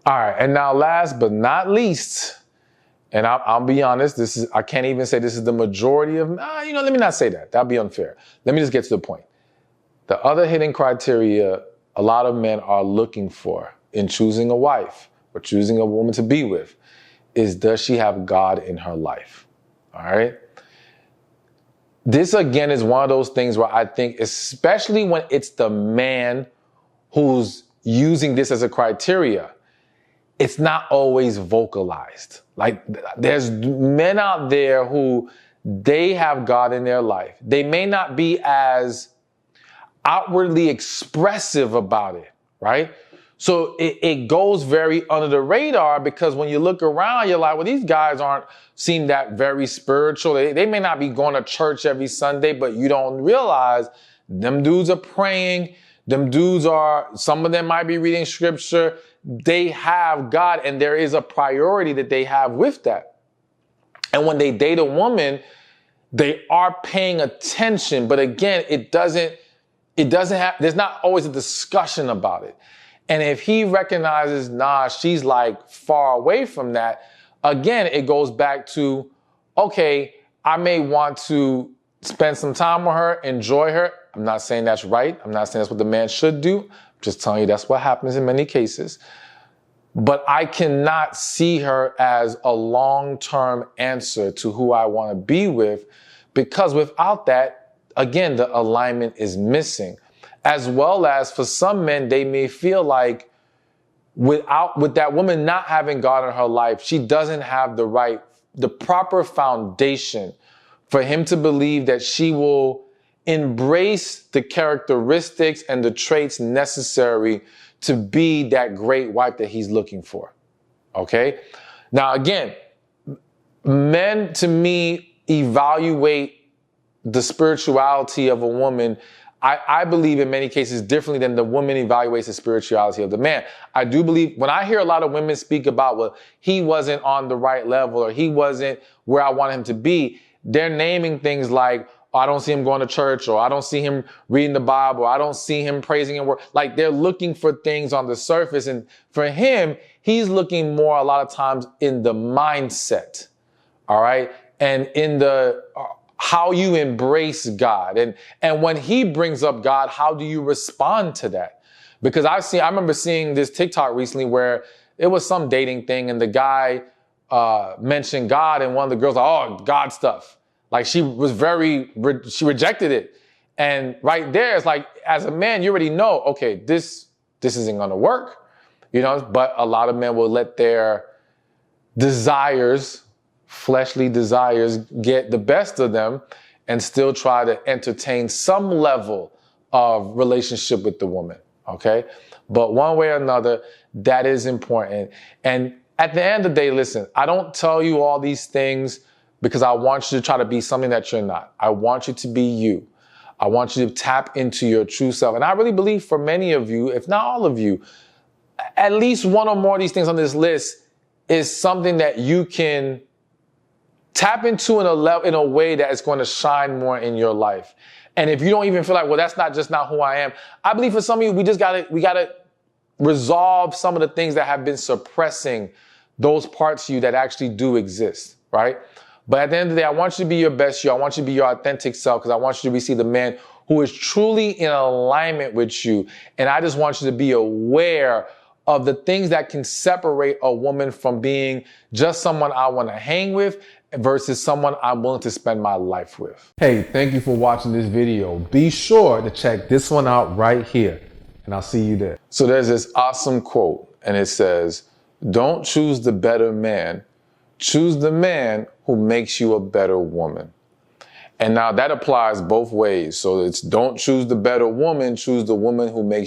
All right, and now last but not least, and I'll be honest, I can't even say this is the majority of, let me not say that. That'd be unfair. Let me just get to the point. The other hidden criteria a lot of men are looking for in choosing a wife or choosing a woman to be with is, does she have God in her life? All right? This, again, is one of those things where I think, especially when it's the man who's using this as a criteria, it's not always vocalized. Like, there's men out there who they have God in their life. They may not be as outwardly expressive about it, right? So it goes very under the radar, because when you look around, you're like, well, these guys seem that very spiritual. They may not be going to church every Sunday, but you don't realize them dudes are praying. Some of them might be reading scripture. They have God, and there is a priority that they have with that. And when they date a woman, they are paying attention. But again, there's not always a discussion about it. And if he recognizes, she's like far away from that, again, it goes back to, okay, I may want to spend some time with her, enjoy her. I'm not saying that's right. I'm not saying that's what the man should do. I'm just telling you that's what happens in many cases. But I cannot see her as a long-term answer to who I want to be with, because without that, again, the alignment is missing. As well as for some men, they may feel like with that woman not having God in her life, she doesn't have the proper foundation for him to believe that she will embrace the characteristics and the traits necessary to be that great wife that he's looking for. Okay? Now, again, men, to me, evaluate the spirituality of a woman, I believe in many cases differently than the woman evaluates the spirituality of the man. I do believe, when I hear a lot of women speak about, well, he wasn't on the right level, or he wasn't where I want him to be, they're naming things like, I don't see him going to church, or I don't see him reading the Bible, or I don't see him praising and work. Like, they're looking for things on the surface. And for him, he's looking more a lot of times in the mindset. All right. And in the, how you embrace God. And when he brings up God, how do you respond to that? Because I remember seeing this TikTok recently where it was some dating thing, and the guy mentioned God, and one of the girls, oh, God stuff. Like, she rejected it. And right there, it's like, as a man, you already know, okay, this isn't going to work, but a lot of men will let their desires, fleshly desires, get the best of them and still try to entertain some level of relationship with the woman. Okay. But one way or another, that is important. And at the end of the day, listen, I don't tell you all these things because I want you to try to be something that you're not. I want you to be you. I want you to tap into your true self. And I really believe for many of you, if not all of you, at least one or more of these things on this list is something that you can tap into in a way that is going to shine more in your life. And if you don't even feel like, well, that's not who I am, I believe for some of you, we gotta resolve some of the things that have been suppressing those parts of you that actually do exist, right? But at the end of the day, I want you to be your best you. I want you to be your authentic self, because I want you to receive the man who is truly in alignment with you. And I just want you to be aware of the things that can separate a woman from being just someone I want to hang with versus someone I'm willing to spend my life with. Hey, thank you for watching this video. Be sure to check this one out right here, and I'll see you there. So there's this awesome quote, and it says, "Don't choose the better man, choose the man who makes you a better woman." And now that applies both ways. So it's don't choose the better woman, choose the woman who makes